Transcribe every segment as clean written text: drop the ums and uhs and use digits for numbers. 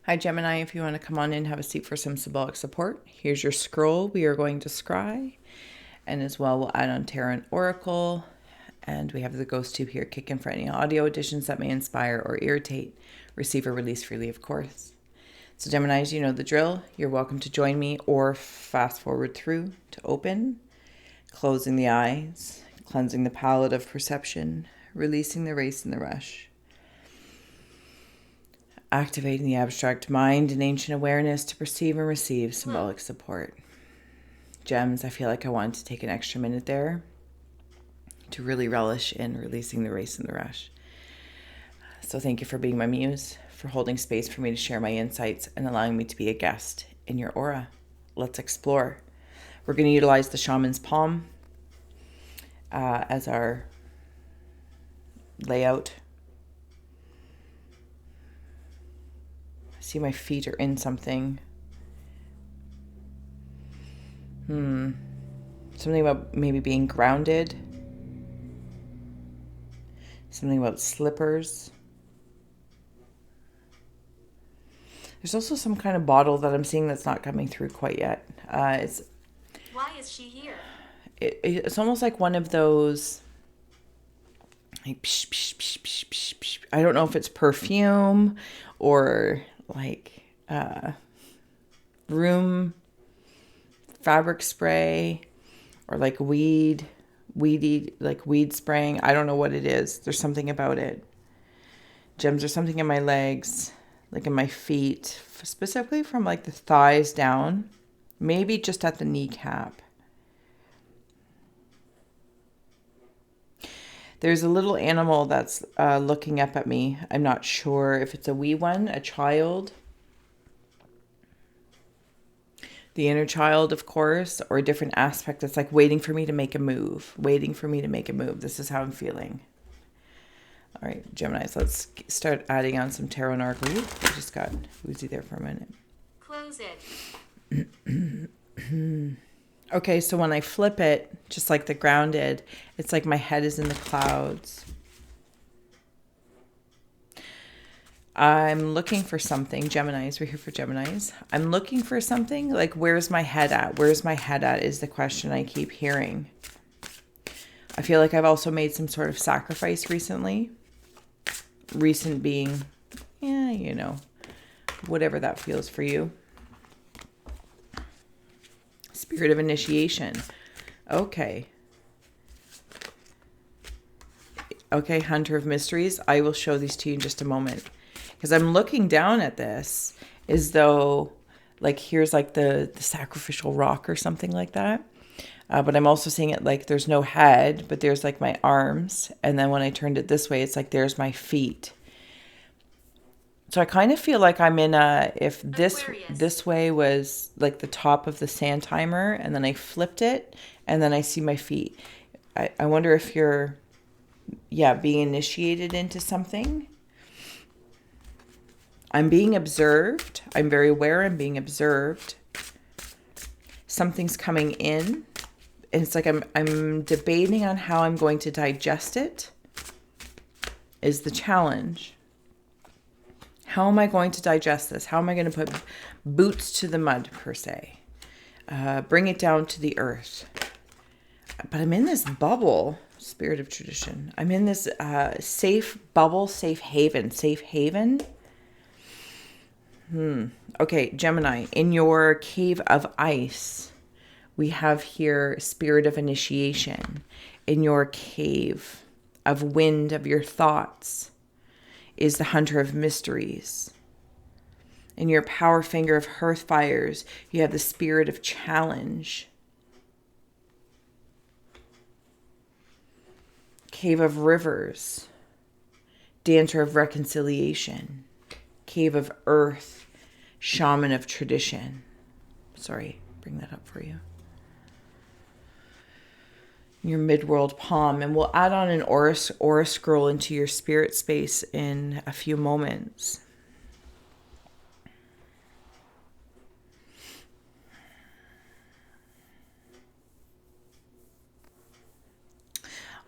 Hi, Gemini. If you want to come on in, have a seat for some symbolic support. Here's your scroll. We are going to scry. And as well, we'll add on Tarot and Oracle. And we have the ghost tube here kicking for any audio additions that may inspire or irritate. Receive or release freely, of course. So Geminis, you know the drill. You're welcome to join me or fast forward through to open. Closing the eyes. Cleansing the palette of perception. Releasing the race and the rush. Activating the abstract mind and ancient awareness to perceive and receive symbolic support. Gems, I feel like I wanted to take an extra minute there to really relish in releasing the race and the rush. So thank you for being my muse, for holding space for me to share my insights and allowing me to be a guest in your aura. Let's explore. We're going to utilize the shaman's palm as our layout. See, my feet are in something. Something about maybe being grounded. Something about slippers. There's also some kind of bottle that I'm seeing that's not coming through quite yet. Why is she here? It's almost like one of those, like, psh, psh, psh, psh, psh, psh. I don't know if it's perfume or like room fabric spray or like like weed spraying. I don't know what it is. There's something about it. Gems, there's something in my legs, like in my feet, specifically from like the thighs down, maybe just at the kneecap. There's a little animal that's looking up at me. I'm not sure if it's a wee one, a child, the inner child, of course, or a different aspect that's like waiting for me to make a move, This is how I'm feeling. All right, Geminis, let's start adding on some tarot and oracle. I just got woozy there for a minute. Close it. Okay, so when I flip it, just like the grounded, it's like my head is in the clouds. I'm looking for something. Geminis, we're here for Geminis. I'm looking for something. Like, where's my head at? Where's my head at is the question I keep hearing. I feel like I've also made some sort of sacrifice recently. Recent being, whatever that feels for you. Spirit of initiation. Okay, Hunter of Mysteries. I will show these to you in just a moment. Because I'm looking down at this as though, like, here's like the sacrificial rock or something like that. But I'm also seeing it like there's no head, but there's like my arms. And then when I turned it this way, it's like there's my feet. So I kind of feel like I'm in if this way was like the top of the sand timer, and then I flipped it, and then I see my feet. I wonder if you're, being initiated into something. I'm being observed. I'm very aware I'm being observed. Something's coming in, and it's like I'm debating on how I'm going to digest it is the challenge. How am I going to digest this? How am I going to put boots to the mud, per se? Bring it down to the earth. But I'm in this bubble, spirit of tradition. I'm in this safe bubble, safe haven. Okay, Gemini, in your cave of ice, we have here spirit of initiation. In your cave of wind of your thoughts is the hunter of mysteries. In your power finger of hearth fires, you have the spirit of challenge. Cave of rivers, dancer of reconciliation. Cave of earth, shaman of tradition. Sorry, bring that up for you. Your midworld palm, and we'll add on an aura scroll into your spirit space in a few moments.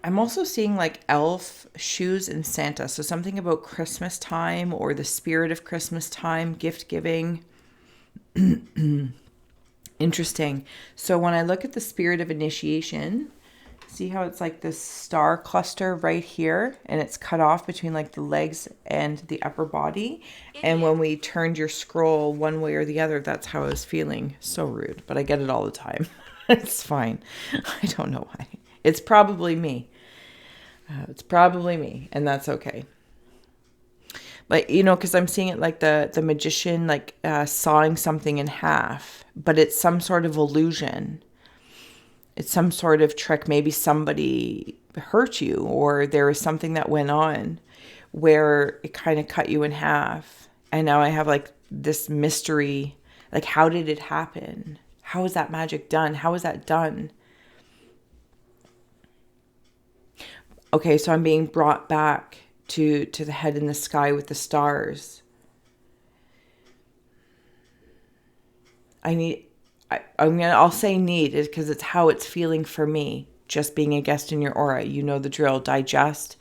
I'm also seeing like elf shoes and Santa. So something about Christmas time or the spirit of Christmas time, gift giving. Interesting. So when I look at the spirit of initiation, see how it's like this star cluster right here, and it's cut off between like the legs and the upper body. And when we turned your scroll one way or the other, that's how I was feeling. So rude, but I get it all the time. It's fine. I don't know why. It's probably me. And that's okay. But, you know, because I'm seeing it like the magician, like sawing something in half, but it's some sort of illusion. It's some sort of trick. Maybe somebody hurt you, or there was something that went on where it kind of cut you in half. And now I have like this mystery. Like, how did it happen? How is that magic done? How is that done? Okay, so I'm being brought back to the head in the sky with the stars. I'll say need is because it's how it's feeling for me. Just being a guest in your aura, you know the drill. Digest,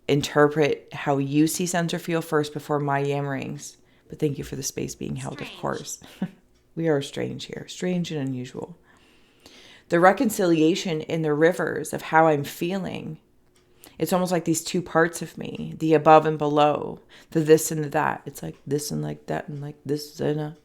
interpret how you see, sense, or feel first before my yammerings. But thank you for the space being held, of course. We are strange here, strange and unusual. The reconciliation in the rivers of how I'm feeling. It's almost like these two parts of me, the above and below, the this and the that. It's like this and like that and like this and a.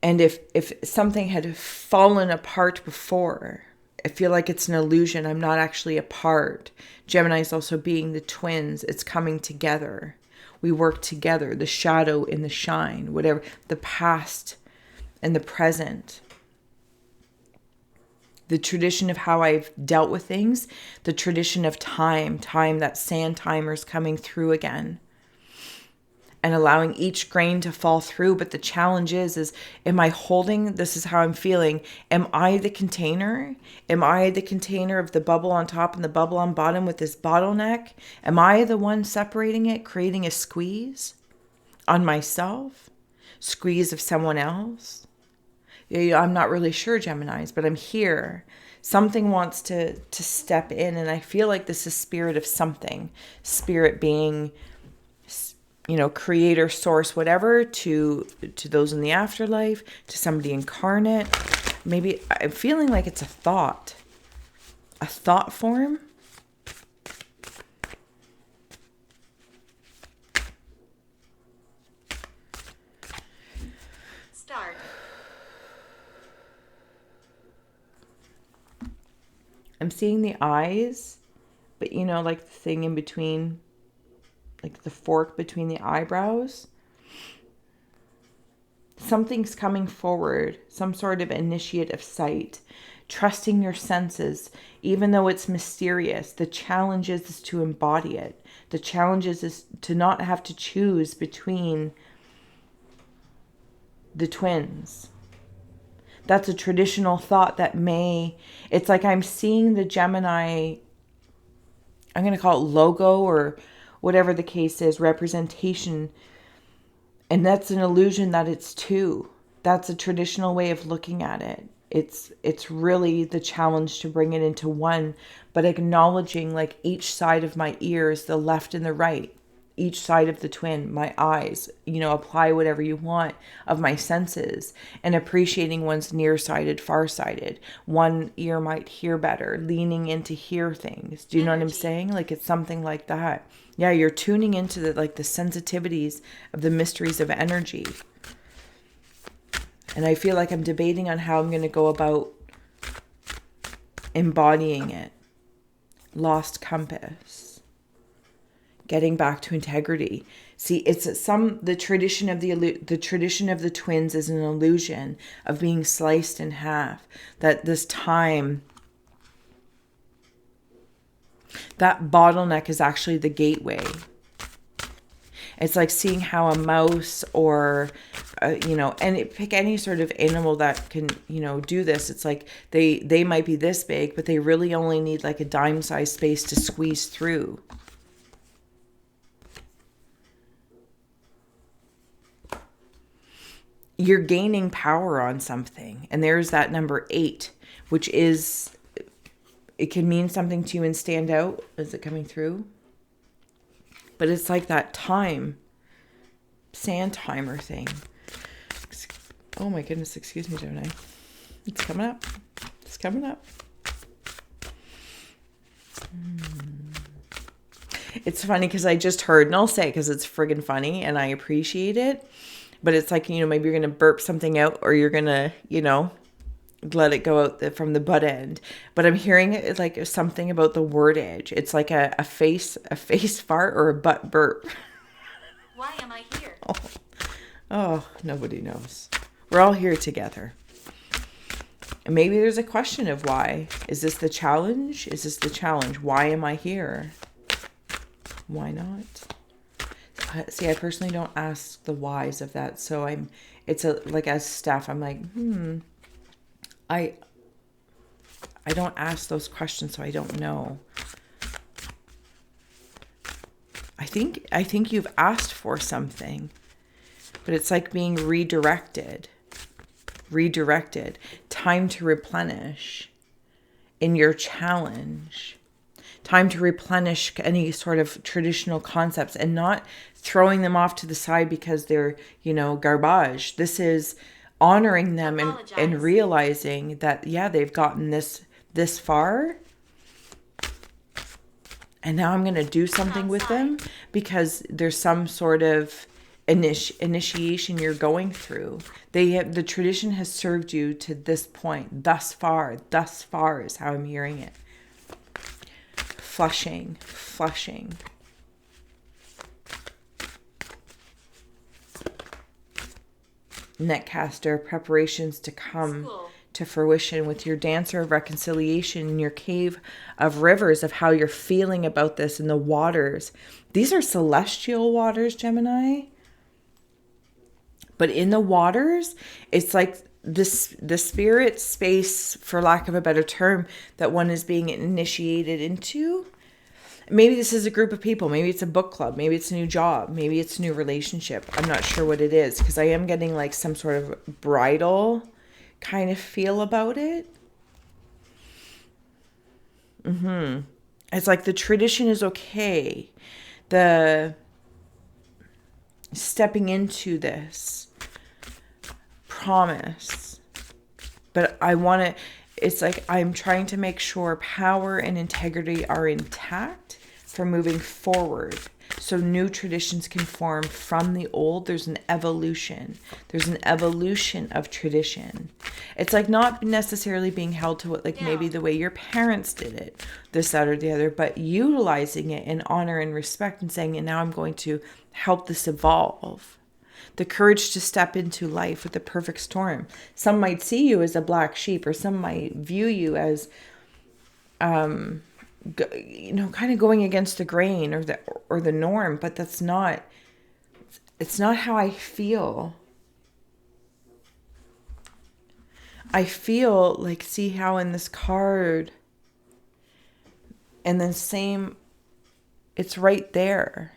And if something had fallen apart before, I feel like it's an illusion. I'm not actually a part. Gemini's also being the twins. It's coming together. We work together. The shadow and the shine, whatever, the past and the present. The tradition of how I've dealt with things, the tradition of time, that sand timer's coming through again. And allowing each grain to fall through. But the challenge is am I holding, this is how I'm feeling. Am I the container? Am I the container of the bubble on top and the bubble on bottom with this bottleneck? Am I the one separating it, creating a squeeze on myself? Squeeze of someone else? I'm not really sure, Geminis, but I'm here. Something wants to step in, and I feel like this is spirit of something. Spirit being, you know, creator, source, whatever, to those in the afterlife, to somebody incarnate. Maybe I'm feeling like it's a thought form. Start. I'm seeing the eyes, but you know, like the thing in between, like the fork between the eyebrows. Something's coming forward, some sort of initiate of sight, trusting your senses, even though it's mysterious. The challenge is to embody it. The challenge is to not have to choose between the twins. That's a traditional thought that it's like I'm seeing the Gemini, I'm going to call it logo or whatever the case is, representation. And that's an illusion that it's two. That's a traditional way of looking at it. It's really the challenge to bring it into one, but acknowledging like each side of my ears, the left and the right, each side of the twin, my eyes, you know, apply whatever you want of my senses, and appreciating one's nearsighted, farsighted. One ear might hear better, leaning in to hear things. Do you know what I'm saying? Like it's something like that. Yeah, you're tuning into the sensitivities of the mysteries of energy. And I feel like I'm debating on how I'm going to go about embodying it. Lost compass. Getting back to integrity. See, it's the tradition of the twins is an illusion of being sliced in half. That this time, that bottleneck is actually the gateway. It's like seeing how a mouse or, pick any sort of animal that can, do this. It's like they might be this big, but they really only need like a dime-sized space to squeeze through. You're gaining power on something. And there's that number 8, which is it can mean something to you and stand out. Is it coming through? But it's like that time, sand timer thing. Oh my goodness, excuse me, Gemini. It's coming up. It's coming up. It's funny because I just heard, and I'll say it because it's friggin' funny and I appreciate it. But it's like, maybe you're going to burp something out, or you're going to, let it go out from the butt end. But I'm hearing it like something about the wordage. It's like a face fart or a butt burp. Why am I here? Oh, nobody knows. We're all here together. And maybe there's a question of why. Is this the challenge? Is this the challenge? Why am I here? Why not? See, I personally don't ask the whys of that. So like as STEPH, I'm like, I don't ask those questions, so I don't know. I think you've asked for something, but it's like being redirected. Time to replenish in your challenge. Time to replenish any sort of traditional concepts and not throwing them off to the side because they're, garbage. This is honoring them and realizing that, yeah, they've gotten this far. And now I'm going to do something with them because there's some sort of initiation you're going through. The tradition has served you to this point, thus far is how I'm hearing it. Flushing. Netcaster, preparations to come to fruition with your dancer of reconciliation in your cave of rivers, of how you're feeling about this in the waters. These are celestial waters, Gemini. But in the waters, it's like the spirit space, for lack of a better term, that one is being initiated into. Maybe this is a group of people. Maybe it's a book club. Maybe it's a new job. Maybe it's a new relationship. I'm not sure what it is, because I am getting like some sort of bridal kind of feel about it. It's like the tradition is okay. The stepping into this promise. But it's like I'm trying to make sure power and integrity are intact for moving forward. So new traditions can form from the old. There's an evolution. There's an evolution of tradition. It's like not necessarily being held to it like maybe the way your parents did it, this, that, or the other, but utilizing it in honor and respect and saying, and now I'm going to help this evolve. The courage to step into life with the perfect storm. Some might see you as a black sheep, or some might view you as, kind of going against the grain or the norm, but it's not how I feel. I feel like, see how in this card, and then same, it's right there.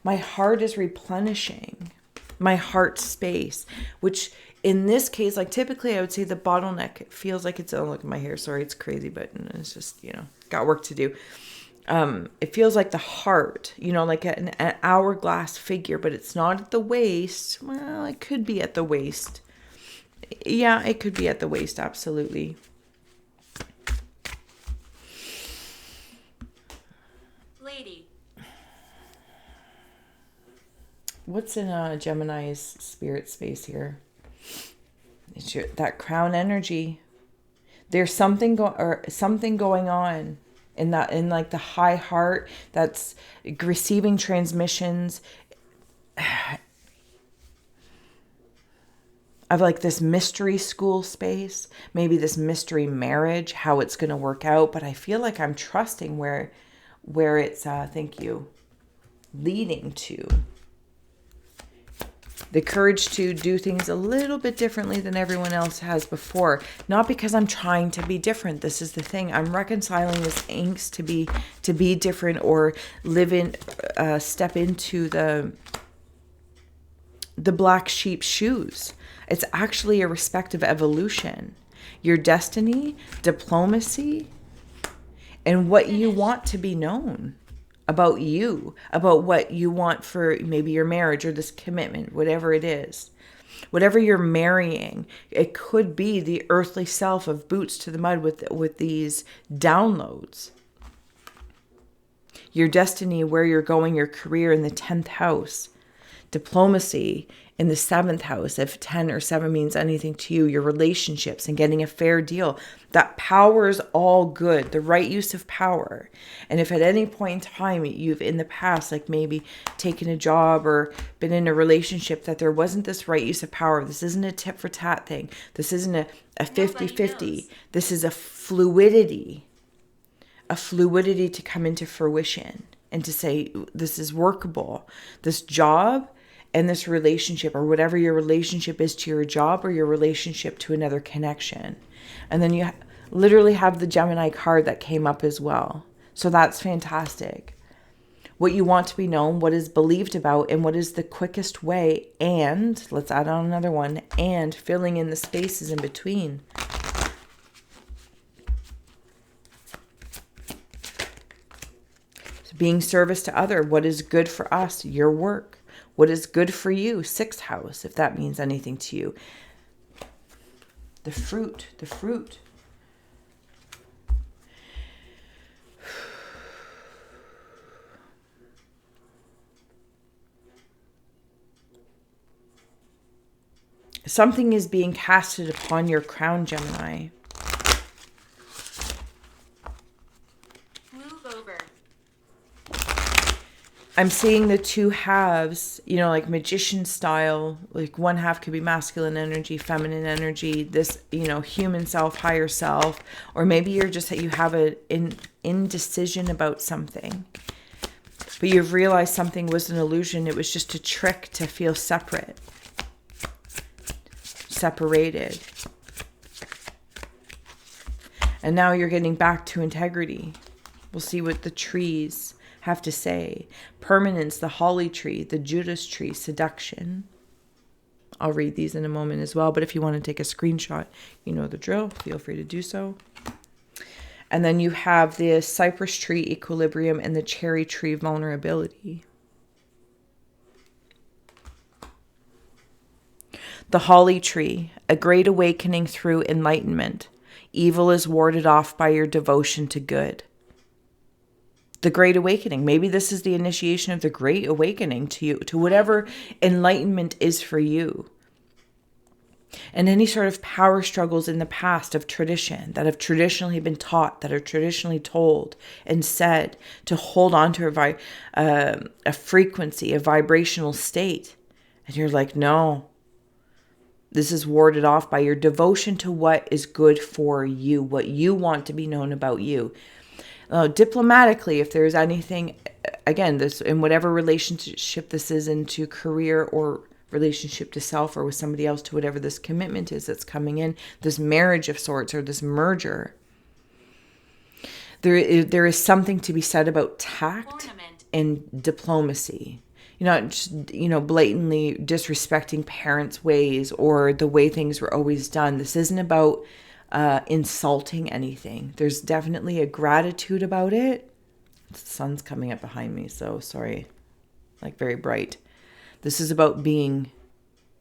My heart is replenishing my heart space, which in this case, like typically I would say the bottleneck, it feels like it's, oh, look at my hair. Sorry, it's crazy, but it's just, got work to do. It feels like the heart, like an hourglass figure, but it's not at the waist. Well, it could be at the waist. Yeah, it could be at the waist. Absolutely. Lady. What's in Gemini's spirit space here? It's that crown energy. There's something going on in like the high heart that's receiving transmissions of like this mystery school space, maybe this mystery marriage, how it's going to work out. But I feel like I'm trusting where it's thank you, leading to. The courage to do things a little bit differently than everyone else has before. Not because I'm trying to be different. This is the thing. I'm reconciling this angst to be different, or step into the black sheep's shoes. It's actually a respective evolution. your destiny, diplomacy, and what you want to be known about you, about what you want for maybe your marriage or this commitment, whatever it is. Whatever you're marrying, it could be the earthly self of boots to the mud with these downloads. Your destiny, where you're going, your career in the 10th house. Diplomacy in the 7th house, if 10 or 7 means anything to you, your relationships and getting a fair deal. That power is all good, the right use of power. And if at any point in time you've in the past, like maybe taken a job or been in a relationship that there wasn't this right use of power, this isn't a tit for tat thing, this isn't a 50-50, this is a fluidity to come into fruition and to say, this is workable. This job and this relationship, or whatever your relationship is to your job or your relationship to another connection. And then you literally have the Gemini card that came up as well. So that's fantastic. What you want to be known, what is believed about, and what is the quickest way. And let's add on another one, and filling in the spaces in between. So being service to other, what is good for us, your work. What is good for you, 6th house, if that means anything to you. The fruit. Something is being casted upon your crown, Gemini. Move over. I'm seeing the 2 halves, like magician style. Like one half could be masculine energy, feminine energy, this, human self, higher self. Or maybe you have an indecision about something. But you've realized something was an illusion. It was just a trick to feel separated. And now you're getting back to integrity. We'll see what the trees have to say. Permanence, the holly tree, the Judas tree, seduction. I'll read these in a moment as well, but if you want to take a screenshot, you know the drill. Feel free to do so. And then you have the cypress tree, equilibrium, and the cherry tree, vulnerability. The holly tree, a great awakening through enlightenment. Evil is warded off by your devotion to good. The Great Awakening. Maybe this is the initiation of the Great Awakening to you, to whatever enlightenment is for you. And any sort of power struggles in the past of tradition that have traditionally been taught, that are traditionally told and said, to hold on to a frequency, a vibrational state. And you're like, no, this is warded off by your devotion to what is good for you, what you want to be known about you. Diplomatically, if there's anything, again, this in whatever relationship this is, into career or relationship to self or with somebody else, to whatever this commitment is that's coming in, this marriage of sorts or this merger, there is something to be said about tact and diplomacy. You're not just, blatantly disrespecting parents' ways or the way things were always done. This isn't about insulting anything. There's definitely a gratitude about it. The sun's coming up behind me, so sorry. Like very bright. This is about being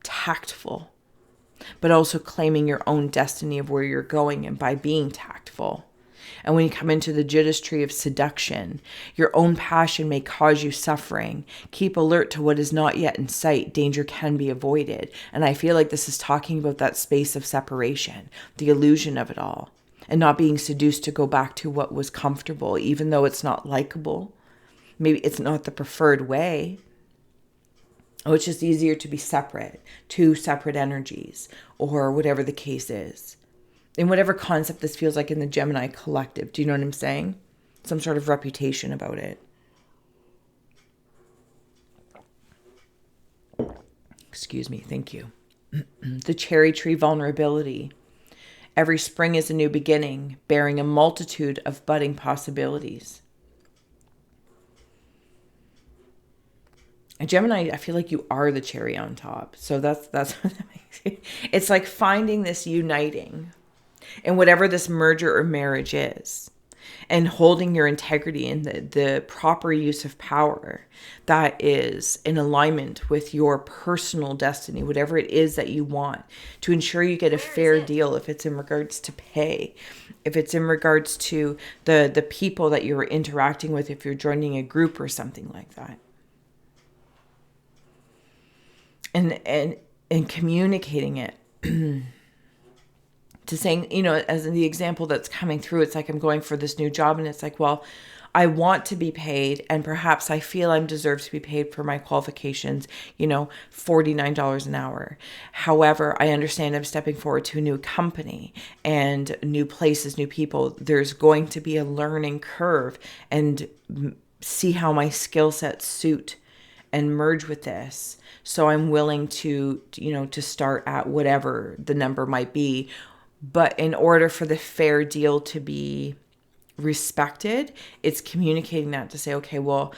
tactful, but also claiming your own destiny of where you're going, and by being tactful. And when you come into the Judas tree of seduction, your own passion may cause you suffering. Keep alert to what is not yet in sight. Danger can be avoided. And I feel like this is talking about that space of separation, the illusion of it all, and not being seduced to go back to what was comfortable, even though it's not likable. Maybe it's not the preferred way. Oh, it's just easier to be separate, 2 separate energies, or whatever the case is. In whatever concept this feels like in the Gemini collective. Do you know what I'm saying? Some sort of reputation about it. Excuse me. Thank you. The cherry tree, vulnerability. Every spring is a new beginning, bearing a multitude of budding possibilities. Gemini, I feel like you are the cherry on top. So that's what that makes it. It's like finding this uniting. in whatever this merger or marriage is, and holding your integrity and the proper use of power that is in alignment with your personal destiny, whatever it is that you want, to ensure you get a fair deal. If it's in regards to pay, if it's in regards to the people that you're interacting with, if you're joining a group or something like that. And communicating it. To saying, you know, as in the example that's coming through, it's like I'm going for this new job and it's like, well, I want to be paid and perhaps I feel I'm deserved to be paid for my qualifications, you know, $49 an hour. However, I understand I'm stepping forward to a new company and new places, new people. There's going to be a learning curve, and see how my skill sets suit and merge with this. So I'm willing to, you know, to start at whatever the number might be. But in order for the fair deal to be respected, it's communicating that to say, okay, well,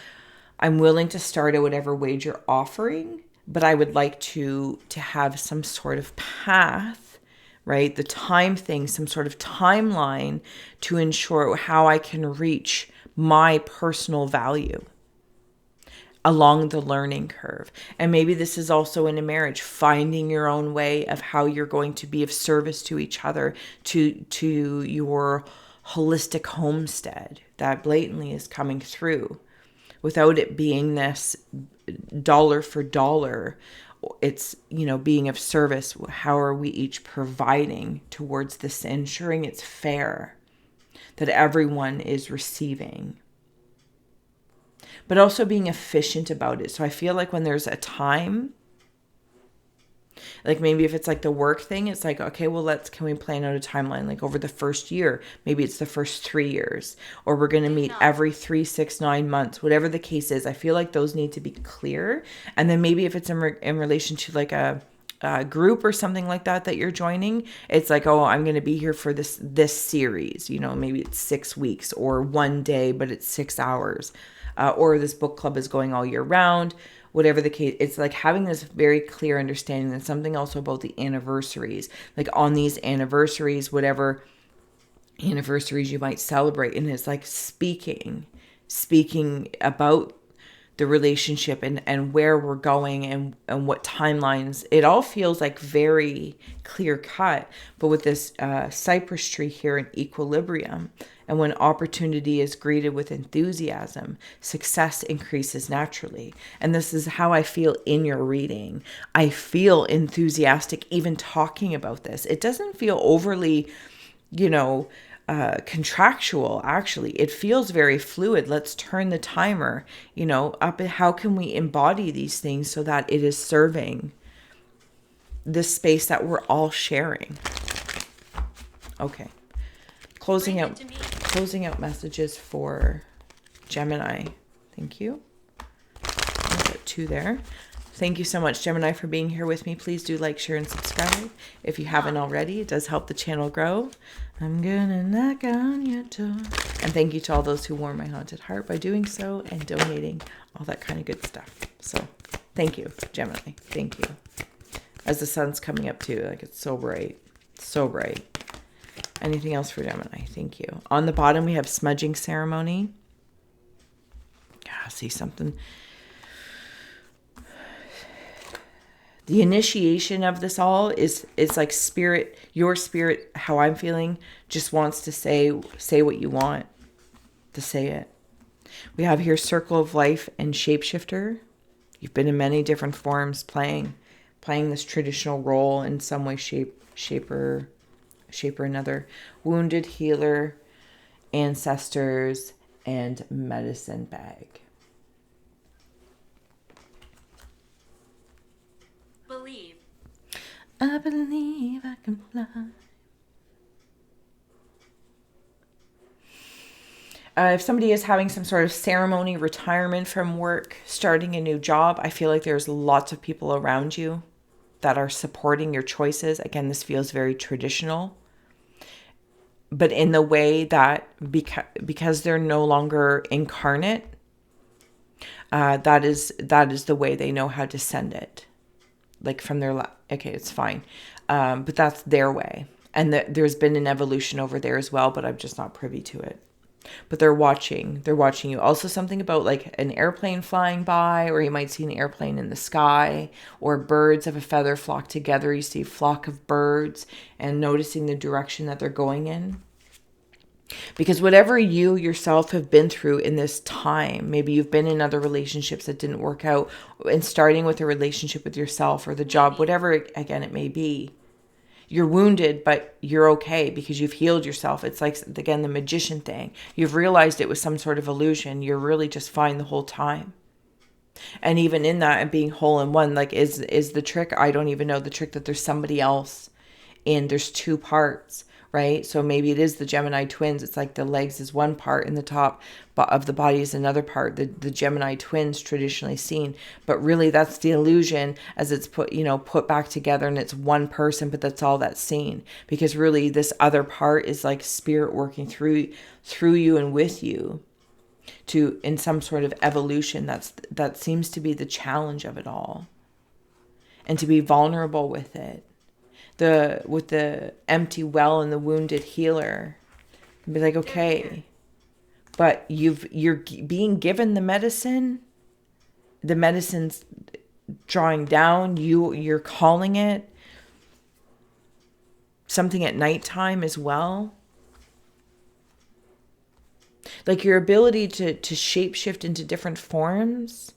I'm willing to start at whatever wage you're offering, but I would like to have some sort of path, right? The time thing, some sort of timeline to ensure how I can reach my personal value along the learning curve. And maybe this is also in a marriage, finding your own way of how you're going to be of service to each other, to your holistic homestead that blatantly is coming through, without it being this dollar for dollar. It's, you know, being of service. How are we each providing towards this, ensuring it's fair, that everyone is receiving, but also being efficient about it. So I feel like when there's a time, like maybe if it's like the work thing, it's like, okay, well, can we plan out a timeline? Like over the first year, maybe it's the first 3 years, or we're going to meet every 3, 6, 9 months, whatever the case is. I feel like those need to be clear. And then maybe if it's in relation to like a group or something like that you're joining, it's like, oh, I'm going to be here for this series, you know, maybe it's 6 weeks or 1 day, but it's 6 hours. Or this book club is going all year round, whatever the case. It's like having this very clear understanding. And something also about the anniversaries, like on these anniversaries, whatever anniversaries you might celebrate. And it's like speaking about the relationship and where we're going and what timelines. It all feels like very clear cut, but with this cypress tree here in equilibrium. And when opportunity is greeted with enthusiasm, success increases naturally. And this is how I feel in your reading. I feel enthusiastic even talking about this. It doesn't feel overly, you know, contractual. Actually, it feels very fluid. Let's turn the timer, you know, up. How can we embody these things so that it is serving this space that we're all sharing? Okay. Closing out messages for Gemini. Thank you. I'll put 2 there. Thank you so much, Gemini, for being here with me. Please do like, share, and subscribe if you haven't already. It does help the channel grow. I'm gonna knock on your door. And thank you to all those who warm my haunted heart by doing so and donating, all that kind of good stuff. So thank you, Gemini. Thank you. As the sun's coming up too, like it's so bright. So bright. Anything else for Gemini? Thank you. On the bottom, we have smudging ceremony. See something. The initiation of this all is like spirit, your spirit, how I'm feeling, just wants to say what you want to say it. We have here circle of life and shapeshifter. You've been in many different forms playing this traditional role in some way, shape or another. Wounded healer, ancestors, and medicine bag. Believe. I believe I can fly. If somebody is having some sort of ceremony, retirement from work, starting a new job, I feel like there's lots of people around you that are supporting your choices. Again, this feels very traditional, but in the way that because they're no longer incarnate, that is the way they know how to send it. Like from their okay, it's fine, but that's their way. And there's been an evolution over there as well, but I'm just not privy to it. But they're watching you. Also something about like an airplane flying by, or you might see an airplane in the sky, or birds of a feather flock together. You see a flock of birds and noticing the direction that they're going in. Because whatever you yourself have been through in this time, maybe you've been in other relationships that didn't work out, and starting with a relationship with yourself or the job, whatever again it may be. You're wounded, but you're okay because you've healed yourself. It's like, again, the magician thing. You've realized it was some sort of illusion. You're really just fine the whole time. And even in that and being whole in one, like is the trick, I don't even know the trick, that there's somebody else and there's two parts, right? So maybe it is the Gemini twins. It's like the legs is one part and the top of the body is another part, the Gemini twins traditionally seen. But really that's the illusion as it's put back together, and it's one person, but that's all that's seen. Because really this other part is like spirit working through you and with you to in some sort of evolution. That seems to be the challenge of it all. And to be vulnerable with it. With the empty well and the wounded healer, be like, okay, but you're being given the medicine's drawing down, you're calling it something at nighttime as well. Like your ability to shapeshift into different forms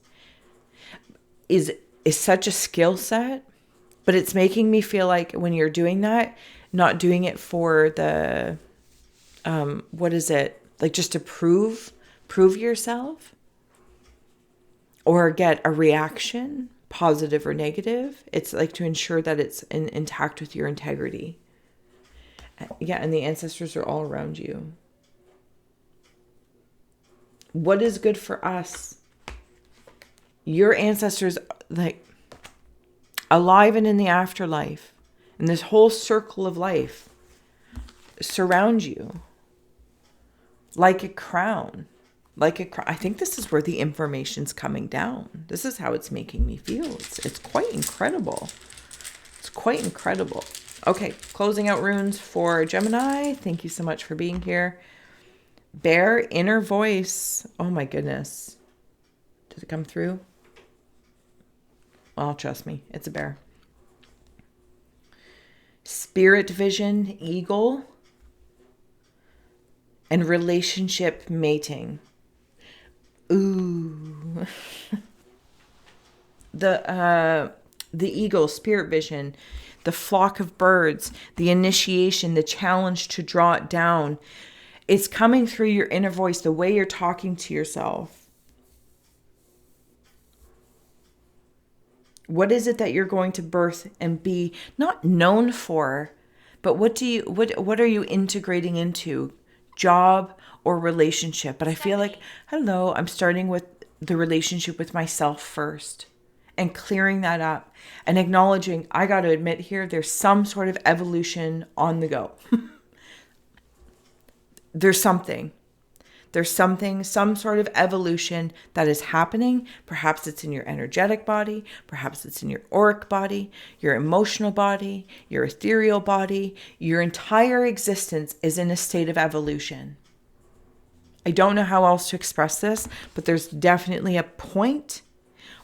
is such a skill set. But it's making me feel like when you're doing that, not doing it for the, what is it? Like just to prove yourself or get a reaction, positive or negative. It's like to ensure that it's intact with your integrity. Yeah, and the ancestors are all around you. What is good for us? Your ancestors, like, alive and in the afterlife, and this whole circle of life surround you like a crown. I think this is where the information's coming down. This is how it's making me feel. It's quite incredible. It's quite incredible. Okay, closing out runes for Gemini. Thank you so much for being here. Bear, inner voice. Oh my goodness. Did it come through? Well, trust me, it's a bear. Spirit vision, eagle. And relationship mating. Ooh. The eagle, spirit vision, the flock of birds, the initiation, the challenge to draw it down. It's coming through your inner voice, the way you're talking to yourself. What is it that you're going to birth and be not known for, but what are you integrating into? Job or relationship? But I feel like, hello, I'm starting with the relationship with myself first and clearing that up and acknowledging, I got to admit here, there's some sort of evolution on the go. There's some sort of evolution that is happening. Perhaps it's in your energetic body. Perhaps it's in your auric body, your emotional body, your ethereal body. Your entire existence is in a state of evolution. I don't know how else to express this, but there's definitely a point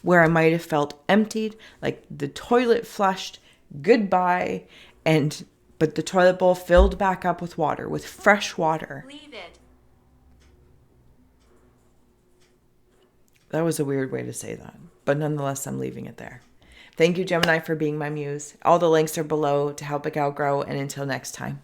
where I might have felt emptied, like the toilet flushed, goodbye, but the toilet bowl filled back up with water, with fresh water. Leave it. That was a weird way to say that, but nonetheless, I'm leaving it there. Thank you, Gemini, for being my muse. All the links are below to help a gal grow, and until next time.